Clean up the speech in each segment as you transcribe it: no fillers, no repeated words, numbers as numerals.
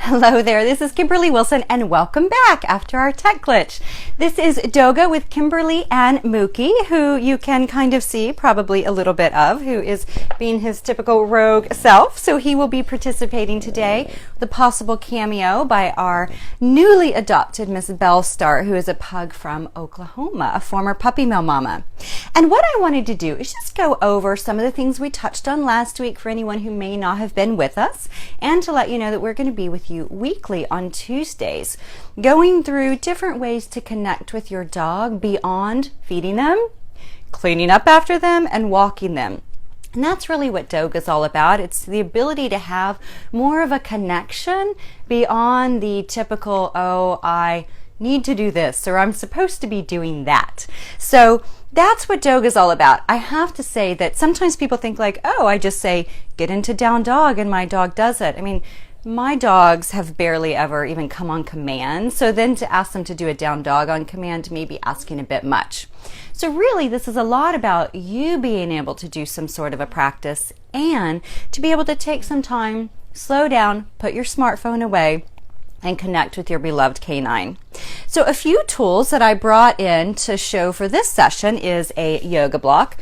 Hello there, this is Kimberly Wilson and welcome back after our tech glitch. This is Doga with Kimberly and Mookie, who you can kind of see probably a little bit of, who is being his typical rogue self. So he will be participating today with a possible cameo by our newly adopted Miss Bellstar, who is a pug from Oklahoma, a former puppy mill mama. And what I wanted to do is just go over some of the things we touched on last week for anyone who may not have been with us, and to let you know that we're going to be with you weekly on Tuesdays, going through different ways to connect with your dog beyond feeding them, cleaning up after them, and walking them. And that's really what Doga is all about. It's the ability to have more of a connection beyond the typical, oh, I need to do this, or I'm supposed to be doing that. So that's what Doga is all about. I have to say that sometimes people think like, oh, I just say, get into down dog, and my dog does it. I mean, my dogs have barely ever even come on command. So then to ask them to do a down dog on command may be asking a bit much. So really, this is a lot about you being able to do some sort of a practice and to be able to take some time, slow down, put your smartphone away, and connect with your beloved canine. So a few tools that I brought in to show for this session is a yoga block.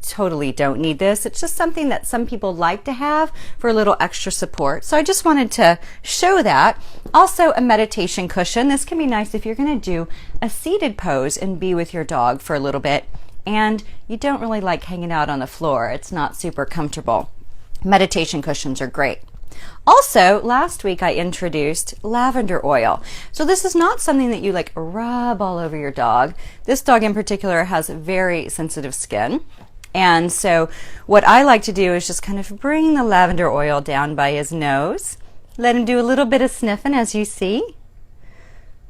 Totally don't need this. It's just something that some people like to have for a little extra support. So I just wanted to show that. Also a meditation cushion. This can be nice if you're going to do a seated pose and be with your dog for a little bit and you don't really like hanging out on the floor. It's not super comfortable. Meditation cushions are great. Also, last week I introduced lavender oil. So this is not something that you like rub all over your dog. This dog in particular has very sensitive skin. And so what I like to do is just kind of bring the lavender oil down by his nose. Let him do a little bit of sniffing, as you see.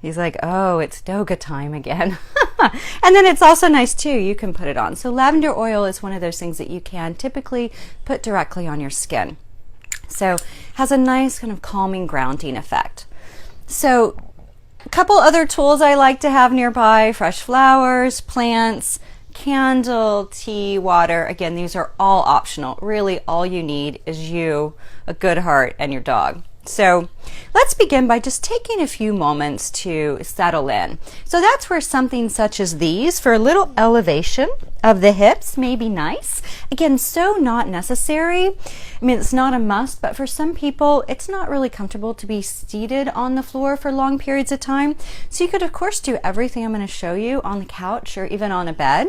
He's like, oh, it's Doga time again. And then it's also nice too, you can put it on. So lavender oil is one of those things that you can typically put directly on your skin. So has a nice kind of calming, grounding effect. So a couple other tools I like to have nearby: fresh flowers, plants, candle, tea, water. Again, these are all optional. Really, all you need is you, a good heart, and your dog. So let's begin by just taking a few moments to settle in. So that's where something such as these for a little elevation of the hips may be nice. Again, so not necessary. I mean, it's not a must, but for some people, it's not really comfortable to be seated on the floor for long periods of time. So you could, of course, do everything I'm going to show you on the couch or even on a bed.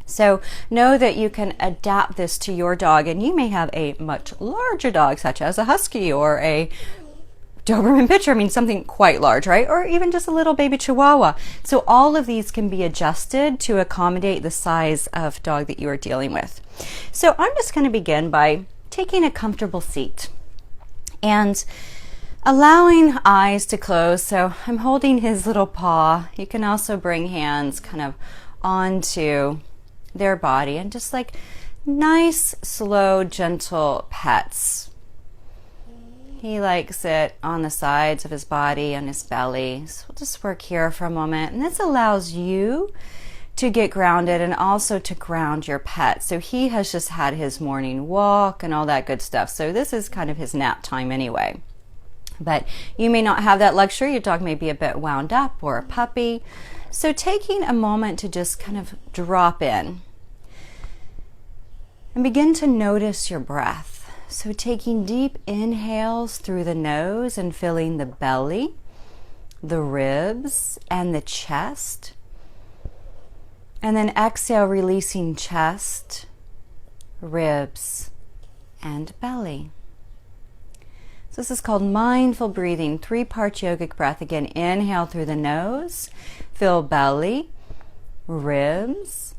So know that you can adapt this to your dog, and you may have a much larger dog, such as a husky or a Doberman Pinscher. I mean, something quite large, right? Or even just a little baby Chihuahua. So all of these can be adjusted to accommodate the size of dog that you are dealing with. So I'm just going to begin by taking a comfortable seat and allowing eyes to close. So I'm holding his little paw. You can also bring hands kind of onto their body and just like nice, slow, gentle pets. He likes it on the sides of his body and his belly. So we'll just work here for a moment. And this allows you to get grounded and also to ground your pet. So he has just had his morning walk and all that good stuff. So this is kind of his nap time anyway. But you may not have that luxury. Your dog may be a bit wound up, or a puppy. So taking a moment to just kind of drop in and begin to notice your breath. So taking deep inhales through the nose and filling the belly, the ribs, and the chest. And then exhale, releasing chest, ribs, and belly. So this is called mindful breathing, 3-part yogic breath. Again, inhale through the nose, fill belly, ribs,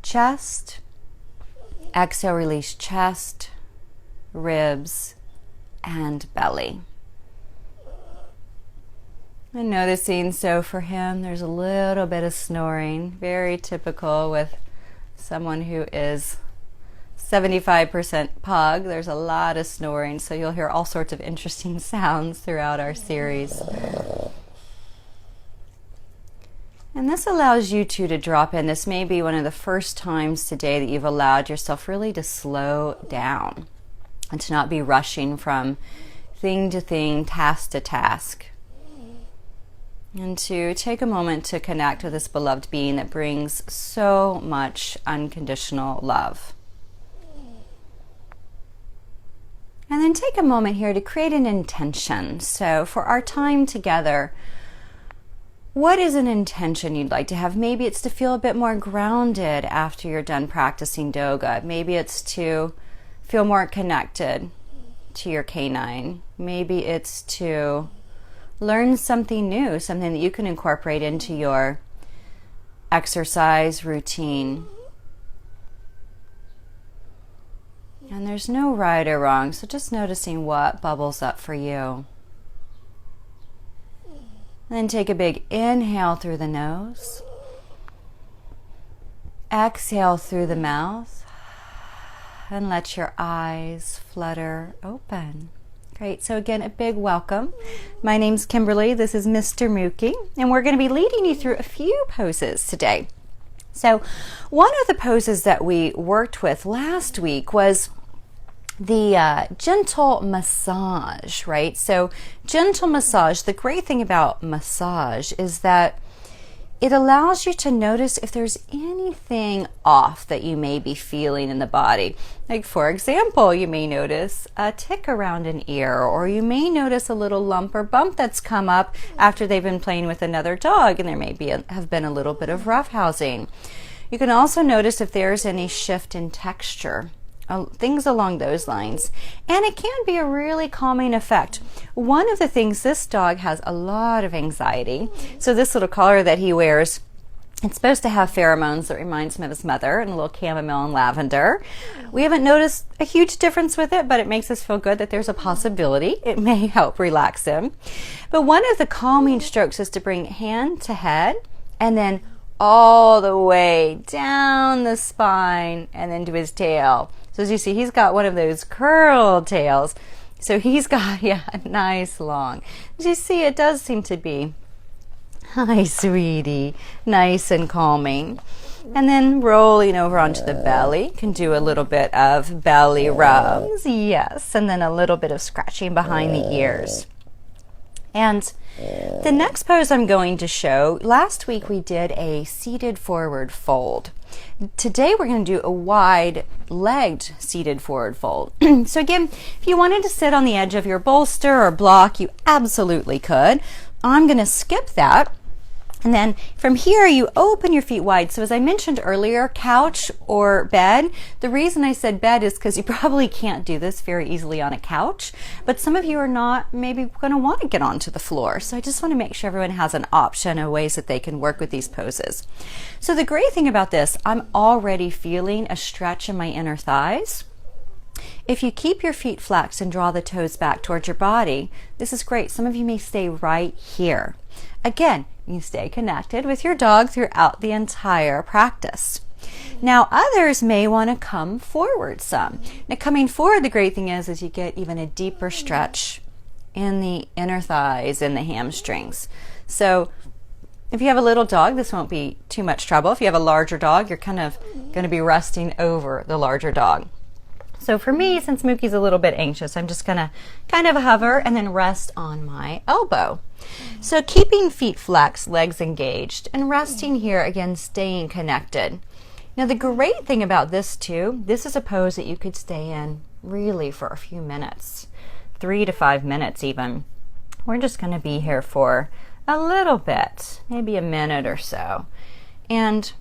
chest. Exhale, release chest, ribs, and belly. And noticing, so for him, there's a little bit of snoring, very typical with someone who is 75% pug. There's a lot of snoring, so you'll hear all sorts of interesting sounds throughout our series. And this allows you to drop in. This may be one of the first times today that you've allowed yourself really to slow down and to not be rushing from thing to thing, task to task. And to take a moment to connect with this beloved being that brings so much unconditional love. And then take a moment here to create an intention. So for our time together, what is an intention you'd like to have? Maybe it's to feel a bit more grounded after you're done practicing Doga. Maybe it's to feel more connected to your canine. Maybe it's to learn something new, something that you can incorporate into your exercise routine. And there's no right or wrong, so just noticing what bubbles up for you. Then take a big inhale through the nose. Exhale through the mouth. And let your eyes flutter open. Great. So again, a big welcome. My name's Kimberly. This is Mr. Mookie. And we're going to be leading you through a few poses today. So one of the poses that we worked with last week was the gentle massage, right? So gentle massage, the great thing about massage is that it allows you to notice if there's anything off that you may be feeling in the body. Like for example, you may notice a tick around an ear, or you may notice a little lump or bump that's come up after they've been playing with another dog, and there may have been a little bit of roughhousing. You can also notice if there's any shift in texture. Things along those lines. And it can be a really calming effect. One of the things, this dog has a lot of anxiety. So this little collar that he wears, it's supposed to have pheromones that reminds him of his mother, and a little chamomile and lavender. We haven't noticed a huge difference with it, but it makes us feel good that there's a possibility. It may help relax him. But one of the calming strokes is to bring hand to head and then all the way down the spine and then to his tail. So as you see, he's got one of those curled tails. So he's got, a nice long. As you see, it does seem to be, hi, sweetie, nice and calming. And then rolling over onto the belly. Can do a little bit of belly rubs, yes. And then a little bit of scratching behind the ears. And the next pose I'm going to show, last week we did a seated forward fold. Today we're going to do a wide-legged seated forward fold. So again, if you wanted to sit on the edge of your bolster or block, you absolutely could. I'm going to skip that. And then from here, you open your feet wide. So as I mentioned earlier, couch or bed. The reason I said bed is because you probably can't do this very easily on a couch. But some of you are not maybe going to want to get onto the floor. So I just want to make sure everyone has an option of ways that they can work with these poses. So the great thing about this, I'm already feeling a stretch in my inner thighs. If you keep your feet flexed and draw the toes back towards your body, this is great. Some of you may stay right here. Again, you stay connected with your dog throughout the entire practice. Now, others may want to come forward some. Now, coming forward, the great thing is you get even a deeper stretch in the inner thighs and the hamstrings. So if you have a little dog, this won't be too much trouble. If you have a larger dog, you're kind of going to be resting over the larger dog. So for me, since Mookie's a little bit anxious, I'm just going to kind of hover and then rest on my elbow. So keeping feet flexed, legs engaged, and resting here, again, staying connected. Now the great thing about this too, this is a pose that you could stay in really for a few minutes, 3 to 5 minutes even. We're just going to be here for a little bit, maybe a minute or so. And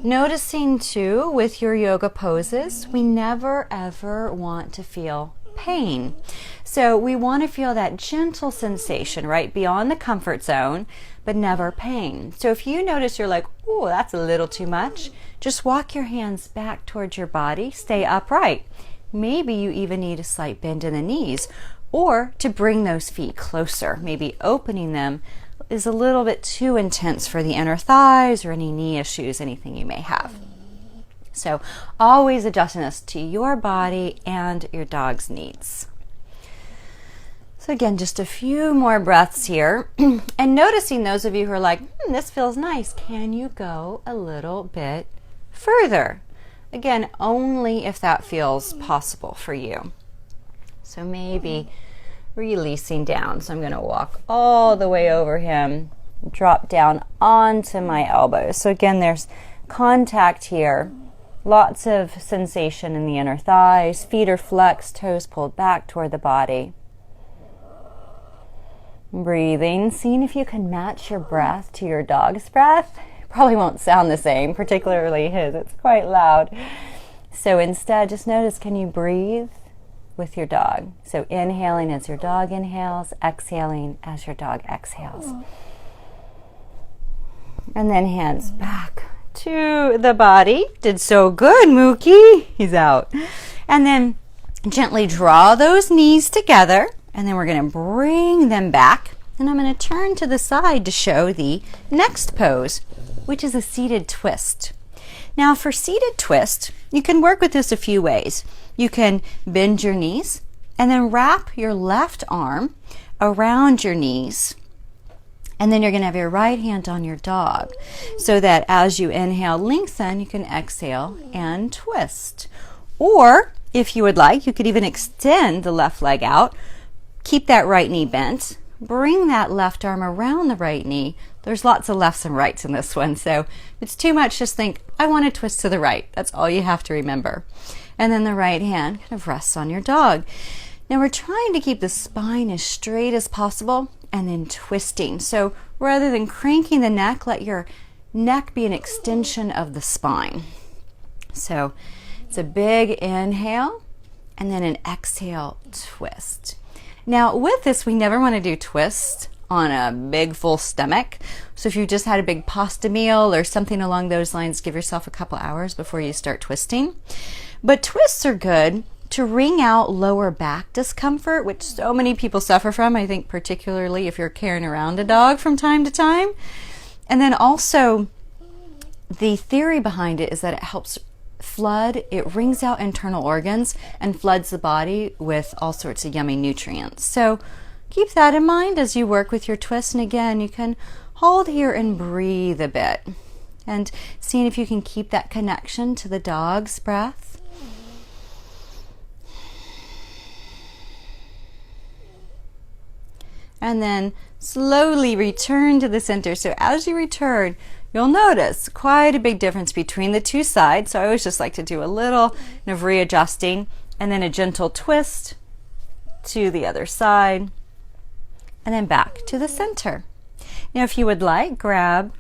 noticing too, with your yoga poses, we never ever want to feel pain. So we want to feel that gentle sensation, right, beyond the comfort zone, but never pain. So if you notice you're like, oh, that's a little too much, just walk your hands back towards your body, stay upright. Maybe you even need a slight bend in the knees, or to bring those feet closer. Maybe opening them is a little bit too intense for the inner thighs or any knee issues, anything you may have. So always adjusting this to your body and your dog's needs. So again, just a few more breaths here. And noticing those of you who are like, this feels nice, can you go a little bit further? Again, only if that feels possible for you. So maybe releasing down. So I'm going to walk all the way over him, drop down onto my elbows. So again, there's contact here. Lots of sensation in the inner thighs. Feet are flexed, toes pulled back toward the body. Breathing, seeing if you can match your breath to your dog's breath. Probably won't sound the same, particularly his. It's quite loud. So instead, just notice, can you breathe with your dog? So inhaling as your dog inhales, exhaling as your dog exhales. And then hands back to the body. Did so good, Mookie. He's out. And then gently draw those knees together. And then we're going to bring them back. And I'm going to turn to the side to show the next pose, which is a seated twist. Now for seated twist, you can work with this a few ways. You can bend your knees and then wrap your left arm around your knees. And then you're going to have your right hand on your dog so that as you inhale, lengthen, you can exhale and twist. Or if you would like, you could even extend the left leg out, keep that right knee bent, bring that left arm around the right knee. There's lots of lefts and rights in this one, so if it's too much, just think, I want to twist to the right. That's all you have to remember. And then the right hand kind of rests on your dog. Now we're trying to keep the spine as straight as possible and then twisting. So rather than cranking the neck, let your neck be an extension of the spine. So it's a big inhale and then an exhale twist. Now with this, we never want to do twist on a big full stomach. So if you just had a big pasta meal or something along those lines, give yourself a couple hours before you start twisting. But twists are good to wring out lower back discomfort, which so many people suffer from, I think particularly if you're carrying around a dog from time to time. And then also the theory behind it is that it helps flood, it wrings out internal organs and floods the body with all sorts of yummy nutrients. So keep that in mind as you work with your twist. And again, you can hold here and breathe a bit and seeing if you can keep that connection to the dog's breath. And then slowly return to the center. So as you return, you'll notice quite a big difference between the two sides. So I always just like to do a little of readjusting and then a gentle twist to the other side and then back to the center. Now if you would like, grab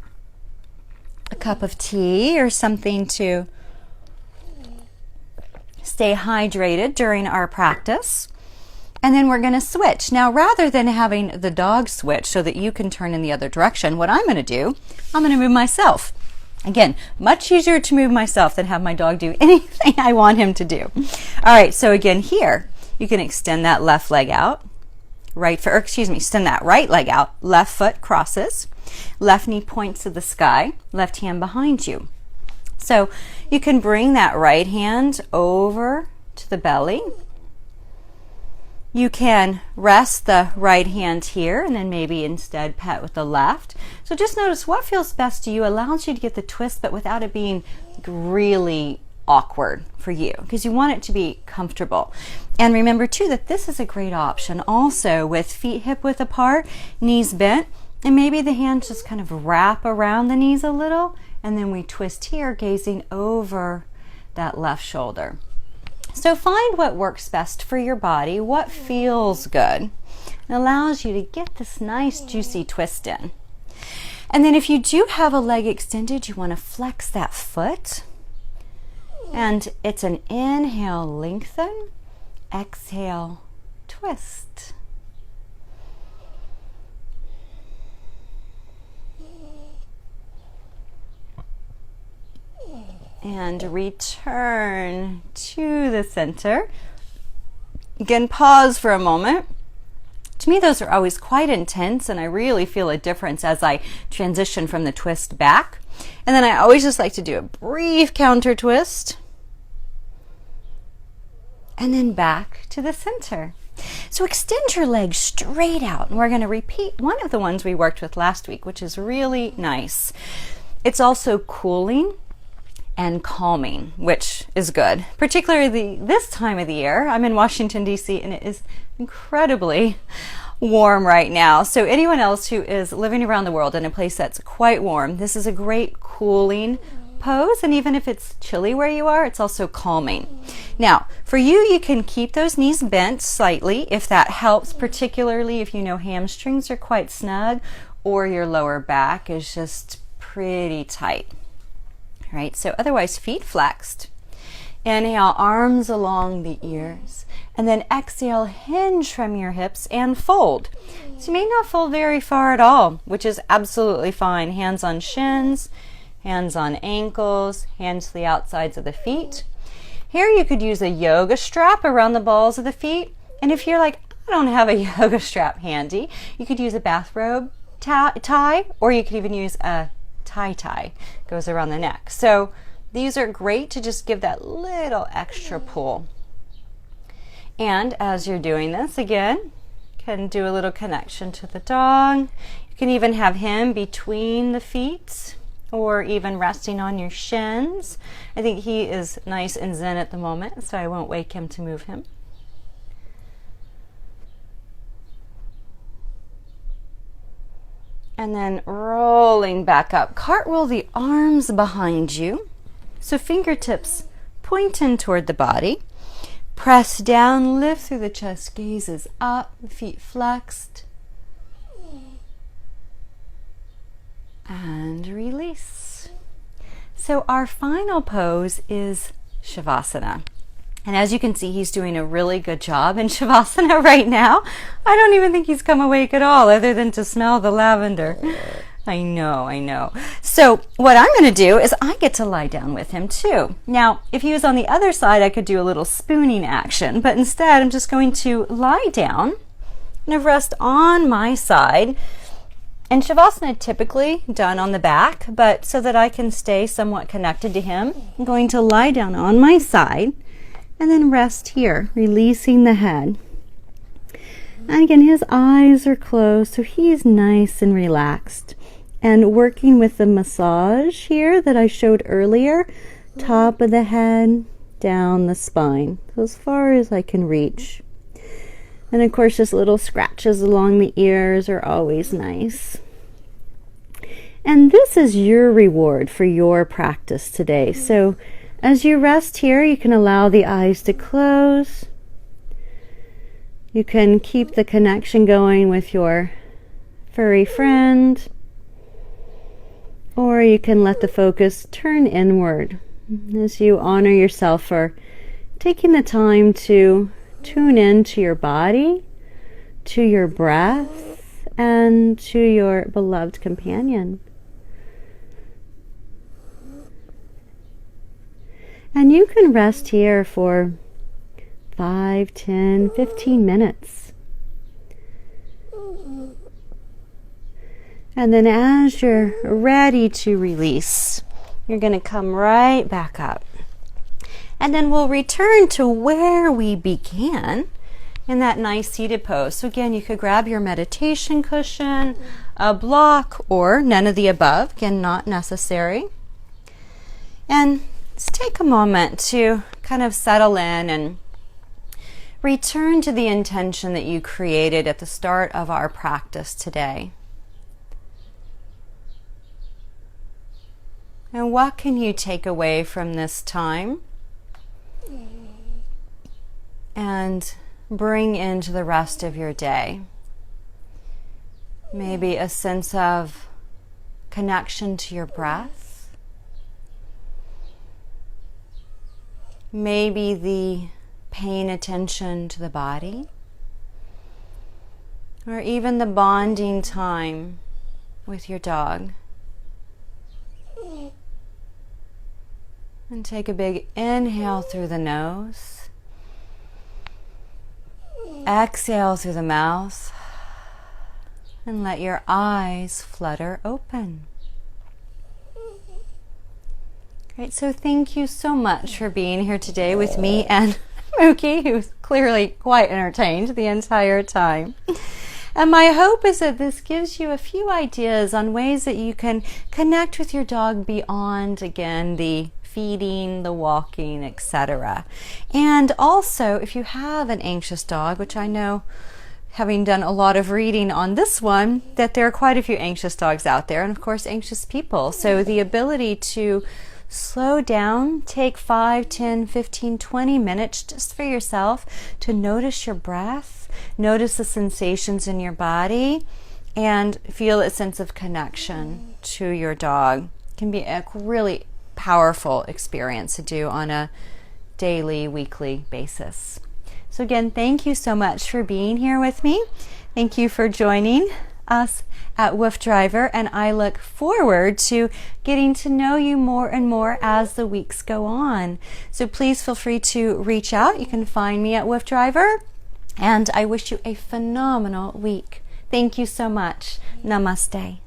a cup of tea or something to stay hydrated during our practice. And then we're going to switch. Now, rather than having the dog switch so that you can turn in the other direction, what I'm going to do, I'm going to move myself. Again, much easier to move myself than have my dog do anything I want him to do. All right, so again, here, you can extend that left leg out, extend that right leg out, left foot crosses, left knee points to the sky, left hand behind you. So you can bring that right hand over to the belly. You can rest the right hand here and then maybe instead pet with the left. So just notice what feels best to you, allows you to get the twist but without it being really awkward for you because you want it to be comfortable. And remember too that this is a great option also with feet hip width apart, knees bent, and maybe the hands just kind of wrap around the knees a little and then we twist here gazing over that left shoulder. So find what works best for your body, what feels good, and allows you to get this nice juicy twist in. And then if you do have a leg extended, you want to flex that foot. And it's an inhale, lengthen, exhale, twist. And return to the center. Again, pause for a moment. To me, those are always quite intense, and I really feel a difference as I transition from the twist back. And then I always just like to do a brief counter twist. And then back to the center. So extend your legs straight out, and we're going to repeat one of the ones we worked with last week, which is really nice. It's also cooling. and calming, which is good, particularly this time of the year. I'm in Washington, D.C., and it is incredibly warm right now. So anyone else who is living around the world in a place that's quite warm, this is a great cooling pose. And even if it's chilly where you are, it's also calming. Now, for you, you can keep those knees bent slightly if that helps, particularly if you know hamstrings are quite snug or your lower back is just pretty tight. All right, so otherwise, feet flexed. Inhale, arms along the ears. And then exhale, hinge from your hips and fold. So you may not fold very far at all, which is absolutely fine. Hands on shins, hands on ankles, hands to the outsides of the feet. Here you could use a yoga strap around the balls of the feet. And if you're like, I don't have a yoga strap handy, you could use a bathrobe tie, or you could even use a tie. Goes around the neck. So these are great to just give that little extra pull. And as you're doing this, again, can do a little connection to the dog. You can even have him between the feet or even resting on your shins. I think he is nice and zen at the moment, so I won't wake him to move him. And then rolling back up. Cartwheel the arms behind you. So fingertips pointing toward the body. Press down, lift through the chest, gazes up, feet flexed. And release. So our final pose is Shavasana. And as you can see, he's doing a really good job in Shavasana right now. I don't even think he's come awake at all, other than to smell the lavender. I know. So what I'm going to do is I get to lie down with him too. Now, if he was on the other side, I could do a little spooning action, but instead I'm just going to lie down and rest on my side. And Shavasana typically done on the back, but so that I can stay somewhat connected to him, I'm going to lie down on my side and then rest here, releasing the head. And again, his eyes are closed, so he's nice and relaxed. And working with the massage here that I showed earlier, top of the head, down the spine, so as far as I can reach. And of course, just little scratches along the ears are always nice. And this is your reward for your practice today. So as you rest here, you can allow the eyes to close. You can keep the connection going with your furry friend, or you can let the focus turn inward as you honor yourself for taking the time to tune in to your body, to your breath, and to your beloved companion. And you can rest here for 5, 10, 15 minutes. And then as you're ready to release, you're going to come right back up. And then we'll return to where we began in that nice seated pose. So again, you could grab your meditation cushion, a block, or none of the above. Again, not necessary. And just take a moment to kind of settle in and return to the intention that you created at the start of our practice today. And what can you take away from this time and bring into the rest of your day? Maybe a sense of connection to your breath. Maybe the paying attention to the body. Or even the bonding time with your dog. And take a big inhale through the nose. Exhale through the mouth. And let your eyes flutter open. Great, so thank you so much for being here today with me and Mookie, who's clearly quite entertained the entire time. And my hope is that this gives you a few ideas on ways that you can connect with your dog beyond, again, the feeding, the walking, etc. And also, if you have an anxious dog, which I know, having done a lot of reading on this one, that there are quite a few anxious dogs out there, and of course anxious people. So the ability to slow down, take 5, 10, 15, 20 minutes just for yourself to notice your breath, notice the sensations in your body, and feel a sense of connection to your dog can be a really powerful experience to do on a daily, weekly basis. So again, thank you so much for being here with me. Thank you for joining us at Woof Driver, and I look forward to getting to know you more and more as the weeks go on. So please feel free to reach out. You can find me at Woof Driver, and I wish you a phenomenal week. Thank you so much. Namaste.